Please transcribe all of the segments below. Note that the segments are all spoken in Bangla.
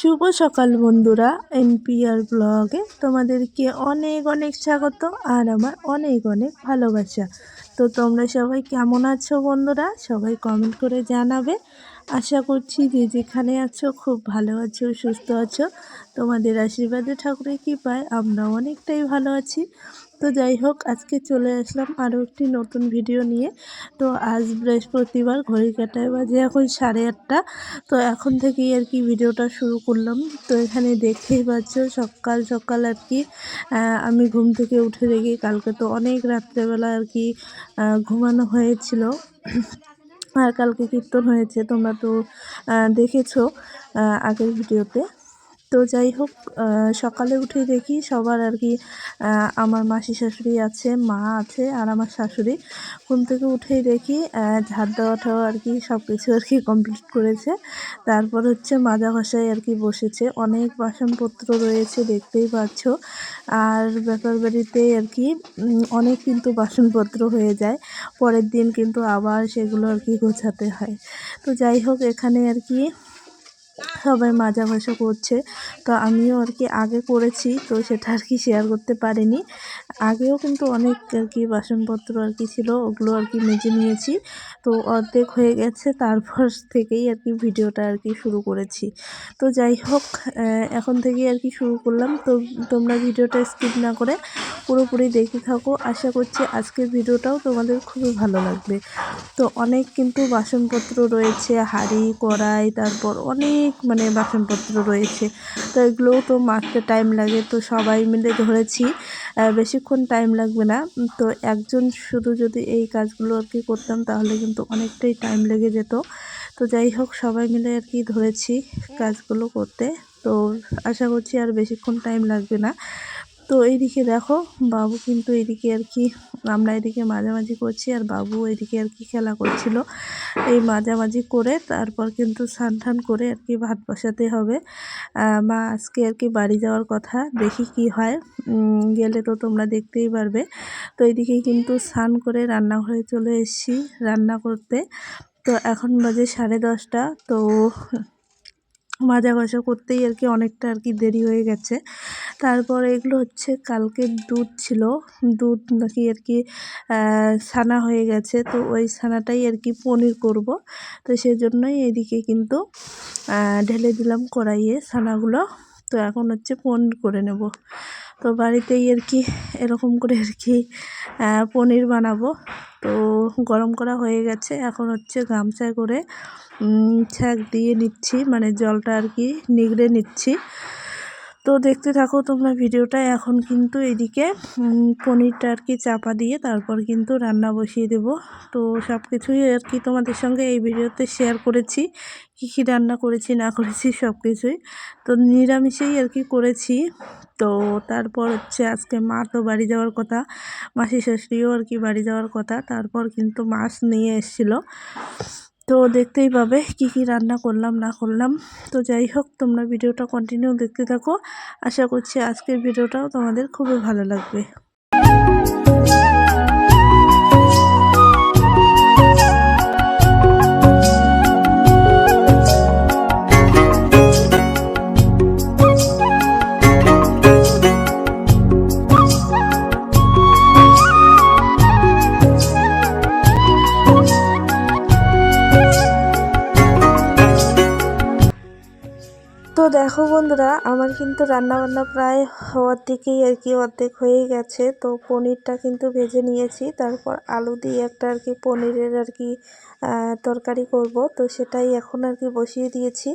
শুভ সকাল বন্ধুরা, এনপিআর ব্লগে তোমাদেরকে অনেক অনেক স্বাগত আর আমার অনেক অনেক ভালোবাসা। তো তোমরা সবাই কেমন আছো বন্ধুরা? সবাই কমেন্ট করে জানাবে। আশা করছি যে যেখানে আছো খুব ভালো আছো, সুস্থ আছো। তোমাদের আশীর্বাদে ঠাকুরের কৃপায় আমরা অনেকটাই ভালো আছি। তো যাই হোক, আজকে চলে আসলাম আরও একটি নতুন ভিডিও নিয়ে। তো আজ বৃহস্পতিবার, ঘড়ি কাঁটায় বাজে এখন 8:30। তো এখন থেকেই আর কি ভিডিওটা শুরু করলাম। তো এখানে দেখতেই পাচ্ছ সকাল সকাল আর কি আমি ঘুম থেকে উঠে দেখি কালকে তো অনেক রাত্রেবেলা আর কি ঘুমানো হয়েছিল। আর কালকে কীর্তন হয়েছে, তোমরা তো দেখেছো আগের ভিডিওতে। তো যাই হোক, সকালে উঠে দেখি সবার আর কি আমার মাসি শাশুড়ি আছে, মা আছে আর আমার শাশুড়ি ঘুম থেকে উঠেই দেখি ঝাড় দেওয়াটাও আর কি সব কিছু আর কি কমপ্লিট করেছে। তারপর হচ্ছে মাজা ঘষায় আর কি বসেছে। অনেক বাসনপত্র রয়েছে দেখতেই পাচ্ছ। আর ব্যাপার বাড়িতে আর কি অনেক কিন্তু বাসনপত্র হয়ে যায়, পরের দিন কিন্তু আবার সেগুলো আর কি গোছাতে হয়। তো যাই হোক, এখানে আর কি সবাই মাজা ঘষা করছে। তো আমিও আর কি আগে করেছি, তো সেটা আর কি শেয়ার করতে পারিনি। আগেও কিন্তু অনেক আর কি বাসনপত্র আর কি ছিল, ওগুলো আর কি মেজে নিয়েছি। তো অর্ধেক হয়ে গেছে, তারপর থেকেই আর কি ভিডিওটা আর কি শুরু করেছি। তো যাই হোক, এখন থেকেই আর কি শুরু করলাম। তো তোমরা ভিডিওটা স্কিপ না করে পুরোপুরি দেখতে থাকো। আশা করছি আজকের ভিডিওটাও তোমাদের খুবই ভালো লাগবে। তো অনেক কিন্তু বাসনপত্র রয়েছে, হাঁড়ি কড়াই, তারপর অনেক বাসনপত্র রয়েছে। তো এগুলোও তো মাজতে টাইম লাগে। তো সবাই মিলে ধরেছি বেশিক্ষণ টাইম লাগবে না। তো একজন শুধু যদি এই কাজগুলো আর কি করতাম তাহলে কিন্তু অনেকটাই টাইম লেগে যেত। তো যাই হোক, সবাই মিলে আর কি ধরেছি কাজগুলো করতে। তো আশা করছি আর বেশিক্ষণ টাইম লাগবে না। তো এইদিকে দেখো, বাবু কিন্তু এইদিকে আর কি, আমরা এদিকে মাঝামাঝি করছি আর বাবু এইদিকে আর কি খেলা করছিল। এই মাঝামাঝি করে তারপর কিন্তু স্নান টান করে আর কি ভাত বসাতে হবে। মা আজকে আর কি বাড়ি যাওয়ার কথা, দেখি কি হয়। গেলে তো তোমরা দেখতেই পারবে। তো এইদিকে কিন্তু স্নান করে রান্নাঘরে চলে এসেছি রান্না করতে। তো এখন বাজে 10:30। তো মাজা ঘষা করতেই আর কি অনেকটা আর কি দেরি হয়ে গেছে। তারপর এগুলো হচ্ছে কালকের দুধ ছিল, দুধ নাকি আর কি ছানা হয়ে গেছে। তো ওই ছানাটাই আর কি পনির করব। তো সেজন্যই এদিকে কিন্তু ঢেলে দিলাম কড়াইয়ে ছানাগুলো। তো এখন হচ্ছে পনির করে নেব। তো বাড়িতেই আর কি এরকম করে আর কি পনির বানাবো। তো গরম করা হয়ে গেছে, এখন হচ্ছে গামছায় করে ছ্যাঁক দিয়ে নিচ্ছি, জলটা আর কি নিগড়ে নিচ্ছি। তো দেখতে থাকো তোমরা ভিডিওটা। এখন কিন্তু এদিকে পনিরটা আর কি চাপা দিয়ে তারপর কিন্তু রান্না বসিয়ে দেব। তো সব কিছুই আর কি তোমাদের সঙ্গে এই ভিডিওতে শেয়ার করেছি, কী কী রান্না করেছি না করেছি সব কিছুই। তো নিরামিষেই আর কি করেছি। তো তারপর হচ্ছে আজকে মা তো বাড়ি যাওয়ার কথা, মাসি শাশুড়িও আর কি বাড়ি যাওয়ার কথা। তারপর কিন্তু মাছ নিয়ে এসেছিলো। তো দেখতেই পাবে কি কি রান্না করলাম না করলাম। তো যাই হোক, তোমরা ভিডিওটা কন্টিনিউ দেখতে থাকো। আশা করছি আজকের ভিডিওটাও তোমাদের খুবই ভালো লাগবে। তো দেখো বন্ধুরা, আমার কিন্তু রান্নাবান্না প্রায় হওয়ার দিকেই আর কি অর্ধেক হয়েই গেছে। তো পনিরটা কিন্তু ভেজে নিয়েছি, তারপর আলু দিয়ে একটা আর কি পনিরের আর কি তরকারি করব। তো সেটাই এখন আর কি বসিয়ে দিয়েছি।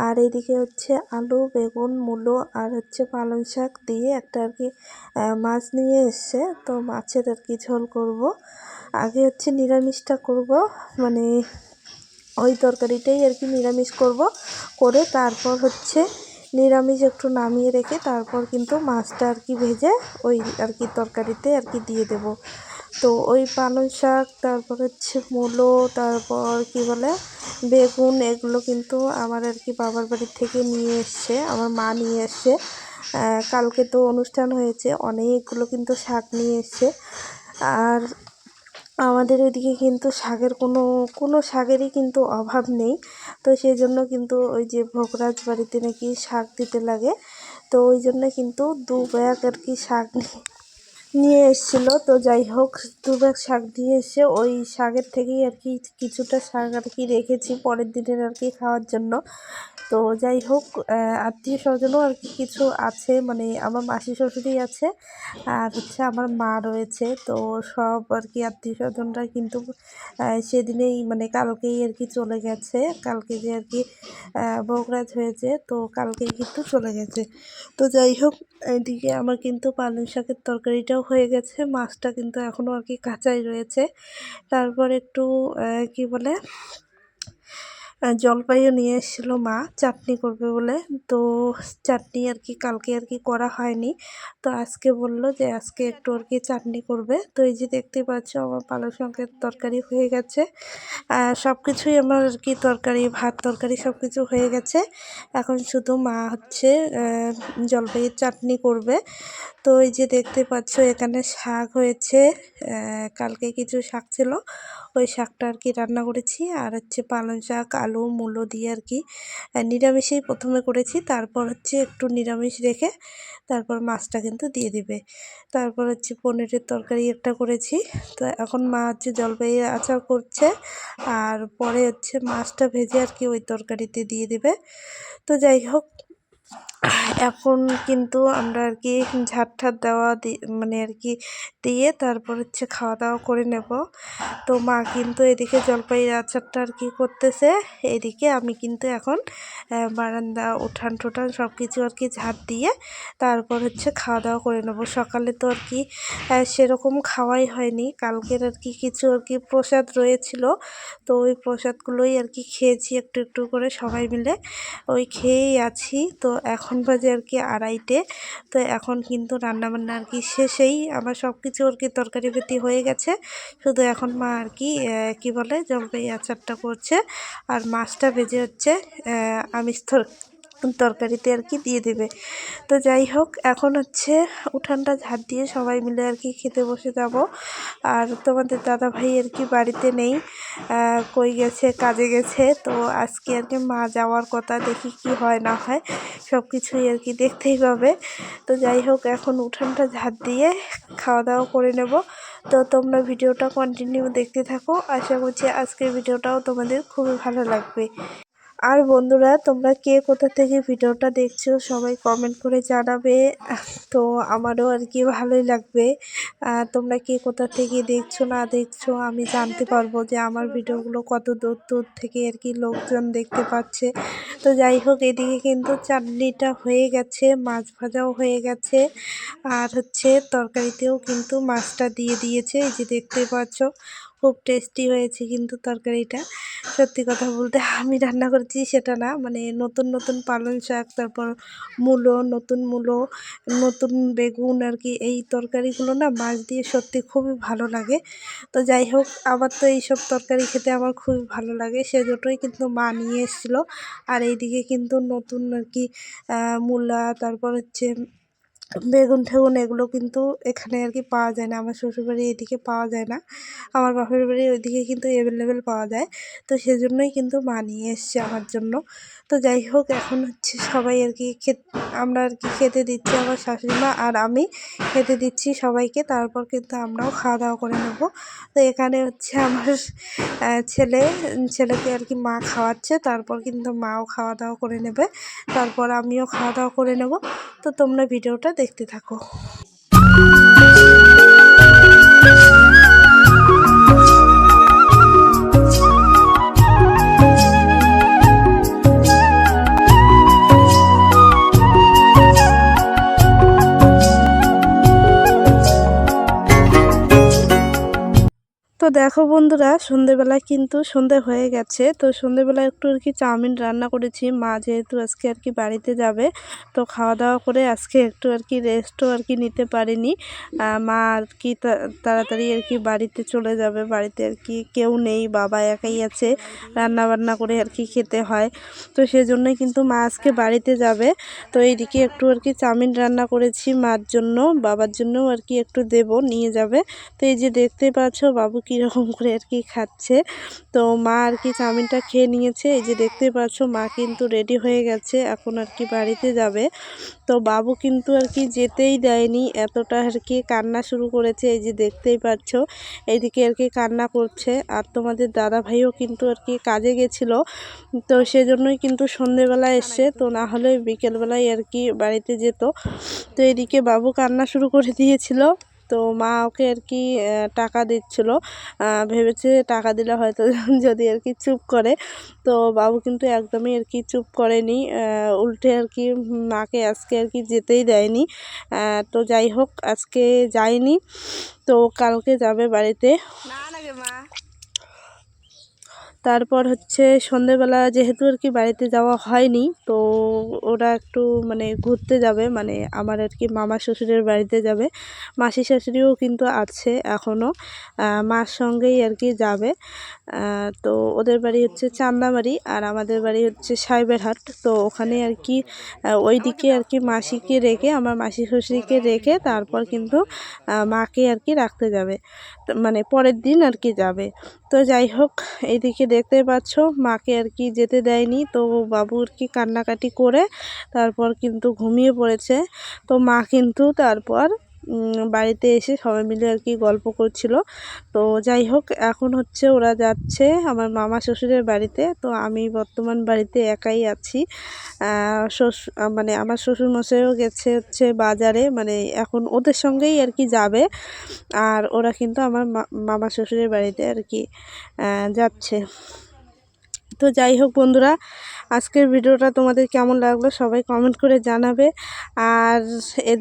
আর এইদিকে হচ্ছে আলু, বেগুন, মূলো আর হচ্ছে পালং শাক দিয়ে একটা আর কি মাছ নিয়ে এসছে। তো মাছের আর কি ঝোল করব। আগে হচ্ছে নিরামিষটা করব, ওই তরকারিটাই আর কি নিরামিষ করব, করে তারপর হচ্ছে নিরামিষ একটু নামিয়ে রেখে তারপর কিন্তু মাছটা আর কি ভেজে ওই আর কি তরকারিতে আর কি দিয়ে দেব। তো ওই পালং শাক, তারপর হচ্ছে মূলো, তারপর কি বলে বেগুন, এগুলো কিন্তু আমার আর কি বাবার বাড়ি থেকে নিয়ে এসছে, আমার মা নিয়ে এসছে। কালকে তো অনুষ্ঠান হয়েছে, অনেকগুলো কিন্তু শাক নিয়ে এসছে। আর আমাদের ওইদিকে কিন্তু শাকের কোনো শাকেরই কিন্তু অভাব নেই। তো সেই জন্য কিন্তু ওই যে ভোগরাজ বাড়িতে নাকি শাক দিতে লাগে, তো ওই জন্য কিন্তু 2 ব্যাগ আর কি শাক নিয়ে এসেছিলো। তো যাই হোক 2 ব্যাগ শাক দিয়ে এসে ওই শাকের থেকেই আর কি কিছুটা শাক আর কি রেখেছি পরের দিনের আর কি খাওয়ার জন্য। তো যাই হোক আত্মীয় স্বজনও আর কি কিছু আছে, মানে আমার মাসি শ্বশুরই আছে আর হচ্ছে আমার মা রয়েছে। তো সব আর কি আত্মীয় স্বজনরা কিন্তু সেদিনেই মানে কালকেই আর কি চলে গেছে। কালকে যে আর কি ভোগরাজ হয়েছে, তো কালকেই কিন্তু চলে গেছে। তো যাই হোক এদিকে আমার কিন্তু পালং শাকের তরকারিটাও হয়ে গেছে, মাছটা কিন্তু এখনও আর কি কাঁচাই রয়েছে। তারপর একটু কি বলে জলপাইও নিয়ে এসেছিলো মা চাটনি করবে বলে। তো চাটনি আর কি কালকে আর কি করা হয়নি, তো আজকে বলল যে আজকে একটু আর কি চাটনি করবে। তো এই যে দেখতে পাচ্ছ আমার পালং শাকের তরকারি হয়ে গেছে, সব কিছুই আমার আর কি তরকারি ভাত তরকারি সব কিছু হয়ে গেছে। এখন শুধু মা হচ্ছে জলপাইয়ের চাটনি করবে। তো এই যে দেখতে পাচ্ছ এখানে শাক হয়েছে, কালকে কিছু শাক ছিল ওই শাকটা আর কি রান্না করেছি। আর হচ্ছে পালং শাক আলু মূলো দিয়ে আর কি নিরামিষেই প্রথমে করেছি, তারপর হচ্ছে একটু নিরামিষ রেখে তারপর মাছটা কিন্তু দিয়ে দিবে। তারপর হচ্ছে পনিরের তরকারি একটা করেছি। তো এখন মা হচ্ছে জলপাইয়ের আচার করছে, আর পরে হচ্ছে মাছটা ভেজে আর কি ওই তরকারিতে দিয়ে দিবে। তো যাই হোক এখন কিন্তু আমরা আর কি ঝাঁট ঠাট দেওয়া মানে আর কি দিয়ে তারপর হচ্ছে খাওয়া দাওয়া করে নেব। তো মা কিন্তু এদিকে জলপাইয়ের আচারটা আর কি করতেছে, এদিকে আমি কিন্তু এখন বারান্দা উঠান ঠোঠান সব কিছু আর কি ঝাঁট দিয়ে তারপর হচ্ছে খাওয়া দাওয়া করে নেব। সকালে তো আর কি সেরকম খাওয়াই হয়নি, কালকের আর কি কিছু আর কি প্রসাদ রয়েছিল, তো ওই প্রসাদগুলোই আর কি খেয়েছি একটু একটু করে সবাই মিলে, ওই খেয়েই আছি। তো এখন বাজে আর কি 2:30, তো এখন কিন্তু রান্নাবান্না আর কি শেষেই আমার সব কিছু আর কি তরকারি পেতি হয়ে গেছে। শুধু এখন মা আর কি কি বলে জলপাই আচারটা করছে আর মাছটা ভেজে হচ্ছে আমিষ তরকারিতে আর কি দিয়ে দেবে। তো যাই হোক এখন হচ্ছে উঠানটা ঝাড় দিয়ে সবাই মিলে আর কি খেতে বসে যাব। আর তোমাদের দাদা ভাই আর কি বাড়িতে নেই, কই গেছে কাজে গেছে। তো আজকে আর কি মা যাওয়ার কথা, দেখি কি হয় না হয় সব কিছুই আর কি দেখতেই পাবে। তো যাই হোক এখন উঠানটা ঝাড় দিয়ে খাওয়া দাওয়া করে নেব। তো তোমরা ভিডিওটা কন্টিনিউ দেখতে থাকো, আশা করছি আজকের ভিডিওটাও তোমাদের খুবই ভালো লাগবে। আর বন্ধুরা তোমরা কে কোথা থেকে ভিডিওটা দেখছো সবাই কমেন্ট করে জানাবে, তো আমারও আর কি ভালোই লাগবে। তোমরা কে কোথা থেকে দেখছো না দেখছো আমি জানতে পারবো যে আমার ভিডিওগুলো কত দূর দূর থেকে আর কি লোকজন দেখতে পাচ্ছে। তো যাই হোক এদিকে কিন্তু চাটনিটা হয়ে গেছে, মাছ ভাজাও হয়ে গেছে, আর হচ্ছে তরকারিতেও কিন্তু মাছটা দিয়ে দিয়েছে, এই যে দেখতে পাচ্ছ খুব টেস্টি হয়েছে কিন্তু তরকারিটা। সত্যি কথা বলতে আমি রান্না করেছি সেটা না, মানে নতুন নতুন পালং শাক, তারপর মূলো নতুন মূলো নতুন বেগুন আর কি এই তরকারিগুলো না মাছ দিয়ে সত্যি খুবই ভালো লাগে। তো যাই হোক আমার তো এইসব তরকারি খেতে আমার খুবই ভালো লাগে, সেজন্যই কিন্তু মা নিয়ে এসেছিলো। আর এইদিকে কিন্তু নতুন আর কি মূলা তারপর হচ্ছে বেগুন ঠেগুন এগুলো কিন্তু এখানে আর কি পাওয়া যায় না, আমার শ্বশুরবাড়ি এদিকে পাওয়া যায় না, আমার বাপের বাড়ি ওইদিকে কিন্তু অ্যাভেলেবেল পাওয়া যায়। তো সেজন্যই কিন্তু মা নিয়ে এসছে আমার জন্য। তো যাই হোক এখন হচ্ছে সবাই আর কি আমরা আর কি খেতে দিচ্ছি, আমার শাশুড়ি মা আর আমি খেতে দিচ্ছি সবাইকে, তারপর কিন্তু আমরাও খাওয়া দাওয়া করে নেব। তো এখানে হচ্ছে আমার ছেলেকে আর কি মা খাওয়াচ্ছে, তারপর কিন্তু মাও খাওয়া দাওয়া করে নেবে, তারপর আমিও খাওয়া দাওয়া করে নেব। তো তোমরা ভিডিওটা দেখতে থাকো। তো দেখো বন্ধুরা সন্ধেবেলায় কিন্তু সন্ধে হয়ে গেছে, তো সন্ধেবেলা একটু আর কি চাউমিন রান্না করেছি, মা যেহেতু আজকে আর কি বাড়িতে যাবে তো খাওয়া দাওয়া করে আজকে একটু আর কি রেস্টও আর কি নিতে পারিনি। মা আর কি তাড়াতাড়ি আর কি বাড়িতে চলে যাবে, বাড়িতে আর কি কেউ নেই, বাবা একাই আছে, রান্না বান্না করে আর কি খেতে হয়। তো সেজন্যই কিন্তু মা আজকে বাড়িতে যাবে। তো এইদিকে একটু আর কি চাউমিন রান্না করেছি মার জন্য, বাবার জন্যও আর কি একটু দেব নিয়ে যাবে। তো এই যে দেখতে পাচ্ছ বাবু কী কীরকম করে আর কি খাচ্ছে। তো মা আর কি চাউমিনটা খেয়ে নিয়েছে। এই যে দেখতে পাচ্ছ মা কিন্তু রেডি হয়ে গেছে, এখন আর কি বাড়িতে যাবে। তো বাবু কিন্তু আর কি যেতেই দেয়নি, এতটা আর কি কান্না শুরু করেছে। এই যে দেখতেই পাচ্ছ এইদিকে আর কি কান্না করছে। আর তোমাদের দাদা ভাইও কিন্তু আর কি কাজে গেছিলো, তো সেজন্যই কিন্তু সন্ধেবেলা এসছে, তো না হলে বিকেলবেলায় আর কি বাড়িতে যেত। তো এদিকে বাবু কান্না শুরু করে দিয়েছিল। তো মা ওকে আর কি টাকা দিচ্ছিল, ভেবেছে টাকা দিলে হয়তো যদি আর কি চুপ করে। তো বাবু কিন্তু একদমই আর কি চুপ করেনি, উল্টে আর কি মাকে আজকে আর কি যেতেই দেয়নি। তো যাই হোক আজকে যায়নি, তো কালকে যাবে বাড়িতে। মা তারপর হচ্ছে সন্ধেবেলা যেহেতু আর কি বাড়িতে যাওয়া হয়নি, তো ওরা একটু মানে ঘুরতে যাবে, মানে আমার আর কি মামা শ্বশুরের বাড়িতে যাবে। মাসি শাশুড়িও কিন্তু আছে এখনও, মার সঙ্গেই আর কি যাবে। তো ওদের বাড়ি হচ্ছে চান্দামারি আর আমাদের বাড়ি হচ্ছে সাহেবেরহাট। তো ওখানে আর কি ওই দিকে আর কি মাসিকে রেখে, আমার মাসি শ্বশুরকে রেখে তারপর কিন্তু মাকে আর কি রাখতে যাবে, মানে পরের দিন আর কি যাবে। তো যাই হোক এইদিকে দেখতে পাচ্ছ মাকে আর কি যেতে দেয়নি, তো বাবু আর কি কান্নাকাটি করে তারপর কিন্তু ঘুমিয়ে পড়েছে। তো মা কিন্তু তারপর বাড়িতে এসে সবাই মিলে আর কি গল্প করছিল। তো যাই হোক এখন হচ্ছে ওরা যাচ্ছে আমার মামা শ্বশুরের বাড়িতে। তো আমি বর্তমান বাড়িতে একাই আছি। মানে আমার শ্বশুরমশাইও গেছে হচ্ছে বাজারে, মানে এখন ওদের সঙ্গেই আর কি যাবে। আর ওরা কিন্তু আমার মামা শ্বশুরের বাড়িতে আর কি যাচ্ছে। তো যাই হোক বন্ধুরা, আজকের ভিডিওটা তোমাদের কেমন লাগলো সবাই কমেন্ট করে জানাবে। আর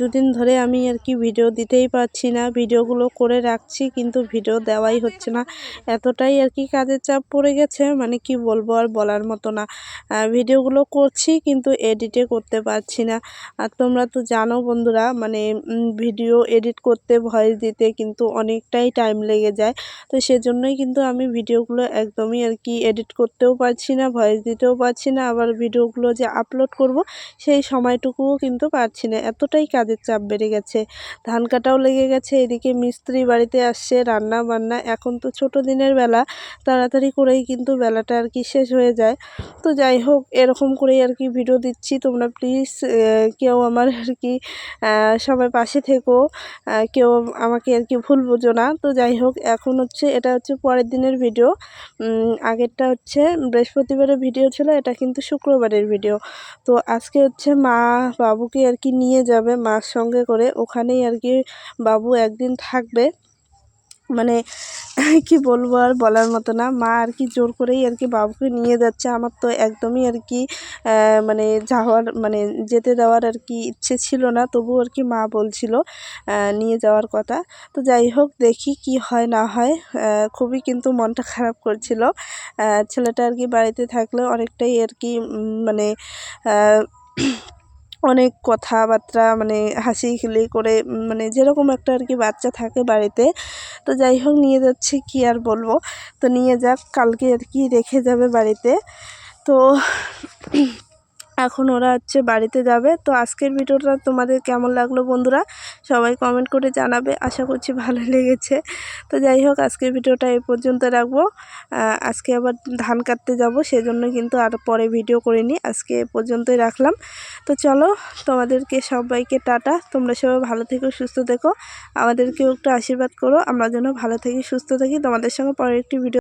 দুদিন ধরে আমি আর কি ভিডিও দিতেই পারছি না, ভিডিওগুলো করে রাখছি কিন্তু ভিডিও দেওয়াই হচ্ছে না, এতটাই আর কি কাজের চাপ পড়ে গেছে, মানে কি বলবো আর বলার মতো না। ভিডিওগুলো করছি কিন্তু এডিটে করতে পারছি না। আর তোমরা তো জানো বন্ধুরা, মানে ভিডিও এডিট করতে ভয়েস দিতে কিন্তু অনেকটাই টাইম লেগে যায়। তো সেজন্যই কিন্তু আমি ভিডিওগুলো একদমই আর কি এডিট করতেও পারছি না, ভয়েস দিতেও পারছি না, আবার ভিডিওগুলো যে আপলোড করব সেই সময়টুকুও কিন্তু পারছি না, এতটাই কাজের চাপ বেড়ে গেছে। ধান কাটাও লেগে গেছে, এদিকে মিস্ত্রি বাড়িতে আসছে, রান্না বান্না, এখন তো ছোট দিনের বেলা, তাড়াতাড়ি করেই কিন্তু বেলাটা আর কি শেষ হয়ে যায়। তো যাই হোক এরকম করেই আর কি ভিডিও দিচ্ছি, তোমরা প্লিজ কেউ আমার আর কি সবাই পাশে থেকো, কেউ আমাকে আর কি ভুল বুঝো না। তো যাই হোক এখন হচ্ছে এটা হচ্ছে পরের দিনের ভিডিও, আগেরটা হচ্ছে বৃহস্পতিবারের ভিডিও ছিল, এটা কিন্তু শুক্রবারের ভিডিও। তো আজকে হচ্ছে মা বাবুকে আর কি নিয়ে যাবে মার সঙ্গে করে, ওখানেই আর কি বাবু একদিন থাকবে। মানে কি বলবো আর বলার মতো না, মা আর কি জোর করেই আর কি বাবুকে নিয়ে যাচ্ছে। আমার তো একদমই আর কি মানে যাওয়ার মানে যেতে দেওয়ার আর কি ইচ্ছে ছিল না, তবু আর কি মা বলছিল নিয়ে যাওয়ার কথা। তো যাই হোক দেখি কি হয় না হয়। খুবই কিন্তু মনটা খারাপ করছিল, ছেলেটা আর কি বাড়িতে থাকলে অনেকটাই আর কি মানে অনেক কথাবার্তা মানে হাসি খিলি করে, মানে যেরকম একটা আর কি বাচ্চা থাকে বাড়িতে। তো যাই হোক নিয়ে যাচ্ছি, কি আর বলবো, তো নিয়ে যাক, কালকে আর কি রেখে যাবে বাড়িতে। তো এখন ওরা হচ্ছে বাড়িতে যাবে। তো আজকের ভিডিওটা তোমাদের কেমন লাগলো বন্ধুরা সবাই কমেন্ট করে জানাবে, আশা করছি ভালো লেগেছে। তো যাই হোক আজকের ভিডিওটা এই পর্যন্ত রাখবো। আজকে আবার ধান কাটতে যাব, সেজন্য কিন্তু আর পরে ভিডিও করিনি, আজকে এ পর্যন্তই রাখলাম। তো চলো তোমাদেরকে সবাইকে টাটা, তোমরা সবাই ভালো থেকো সুস্থ থেকো, আমাদেরকেও একটু আশীর্বাদ করো আমরা যেন ভালো থাকি সুস্থ থাকি। তোমাদের সঙ্গে পরের একটি ভিডিও